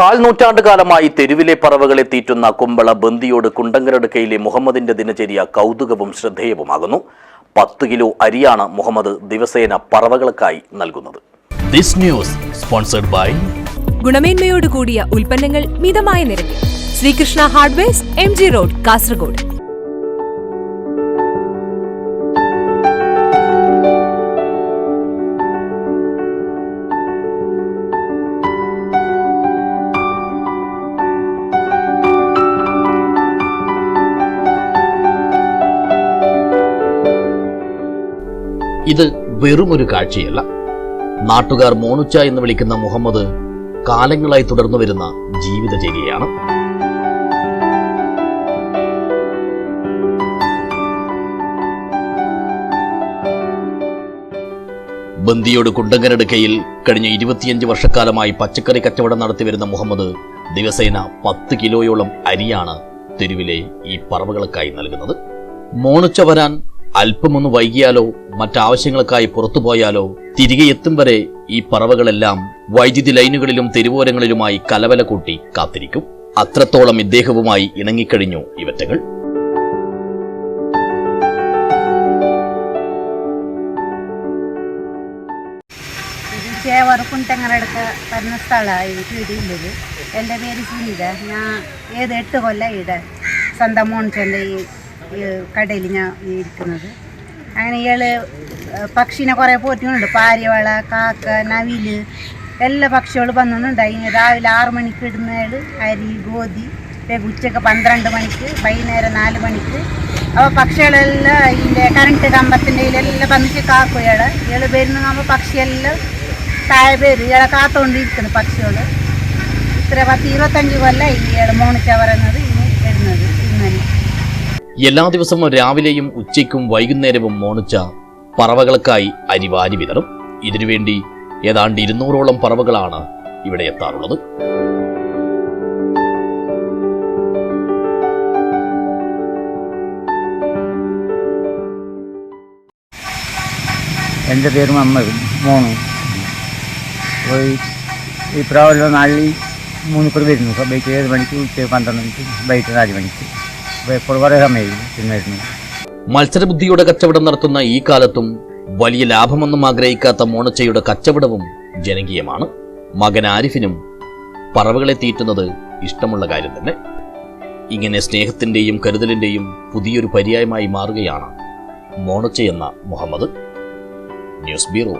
കാൽ നൂറ്റാണ്ട് കാലമായി തെരുവിലെ പറവകളെ തീറ്റുന്ന കുമ്പള ബന്ദിയോട് കുണ്ടങ്കരടുക്കയിലെ മുഹമ്മദിന്റെ ദിനചര്യ കൗതുകവും ശ്രദ്ധേയവുമാകുന്നു. 10 കിലോ അരിയാണ് മുഹമ്മദ് ദിവസേന പറവകൾക്കായി നൽകുന്നത്. ദിസ് ന്യൂസ് സ്പോൺസർഡ് ബൈ ഗുണമേന്മയോട് കൂടിയ ഉൽപ്പന്നങ്ങൾ മിതമായ നിരക്കിൽ Sreekrishna hardwares, MG road, Kasaragod. ഇത് വെറുമൊരു കാഴ്ചയല്ല. നാട്ടുകാർ മോണുച്ച എന്ന് വിളിക്കുന്ന മുഹമ്മദ് കാലങ്ങളായി തുടർന്നു വരുന്ന ജീവിതചര്യയാണ്. ബന്ദിയോട് കുണ്ടങ്കരടുക്കയിൽ കഴിഞ്ഞ 25 വർഷക്കാലമായി പച്ചക്കറി കച്ചവടം നടത്തിവരുന്ന മുഹമ്മദ് ദിവസേന 10 കിലോയോളം അരിയാണ് തെരുവിലെ ഈ പറവകൾക്കായി നൽകുന്നത്. മോണുച്ച വരാൻ അല്പമൊന്ന് വൈകിയാലോ മറ്റാവശ്യങ്ങൾക്കായി പുറത്തുപോയാലോ തിരികെ എത്തും വരെ ഈ പറവകളെല്ലാം വൈദ്യുതി ലൈനുകളിലും തെരുവോരങ്ങളിലുമായി കലവല കൂട്ടി കാത്തിരിക്കും. അത്രത്തോളം ഇദ്ദേഹവുമായി ഇണങ്ങിക്കഴിഞ്ഞു ഇവറ്റകൾ. കുണ്ടങ്കരടുക്ക പറഞ്ഞ സ്ഥലമാണ് വീടില്ലത്. എൻ്റെ പേര് സുനിത. ഞാൻ 8 കൊല്ലം ഇവിടെ സ്വന്തം മോണിച്ചൻ്റെ ഈ കടയിൽ ഞാൻ ഇരിക്കുന്നത്. അങ്ങനെ ഇയാൾ പക്ഷീനെ കുറേ പോറ്റുന്നുണ്ട്. പാരിവള, കാക്ക, നവില് എല്ലാ പക്ഷികളും വന്നിട്ടുണ്ടായി. രാവിലെ 6 മണിക്ക് ഇടുന്നയാൾ അരി, ഗോധി, ഉച്ചക്ക് 12 മണിക്ക്, വൈകുന്നേരം 4 മണിക്ക്. അപ്പോൾ പക്ഷികളെല്ലാം ഇതിൻ്റെ കറണ്ട് കമ്പത്തിൻ്റെ ഇതിലെല്ലാം വന്നിട്ട് കാക്കും. ഇയാൾ വരുന്ന പക്ഷിയെല്ലാം താഴെ പേര് ഇയാളെ കാത്തുകൊണ്ടിരിക്കുന്നു. പക്ഷികൾ ഇത്ര 10-25 കൊല്ലം ഇയാൾ മോണിച്ച പറയുന്നത് ഇനി വരുന്നത് ഇന്നലെ. എല്ലാ ദിവസവും രാവിലെയും ഉച്ചയ്ക്കും വൈകുന്നേരവും മോണിച്ച പറവകൾക്കായി അരി വാരി വിതറും. ഇതിനുവേണ്ടി ഏതാണ്ട് 200ഓളം പറവകളാണ് ഇവിടെ എത്താറുള്ളത്. എൻ്റെ പേര് മുഹമ്മദ് മോണു. ഈ പ്രാവശ്യം നാളെ 3 പേർ വരുന്നു. ബൈക്ക് 7 മണിക്ക്, ഉച്ച 12 മണിക്ക്, ബൈക്ക് 4 മണിക്ക്. ഇപ്പോൾ കുറേ സമയമായി പിന്നെ വരുന്നു. മത്സരബുദ്ധിയോടെ കച്ചവടം നടത്തുന്ന ഈ കാലത്തും വലിയ ലാഭമൊന്നും ആഗ്രഹിക്കാത്ത മോണച്ചയുടെ കച്ചവടവും ജനകീയമാണ്. മകൻ ആരിഫിനും പറവകളെ തീറ്റുന്നത് ഇഷ്ടമുള്ള കാര്യം തന്നെ. ഇങ്ങനെ സ്നേഹത്തിന്റെയും കരുതലിന്റെയും പുതിയൊരു പര്യായമായി മാറുകയാണ് മോണച്ച എന്ന മുഹമ്മദ്. News bureau.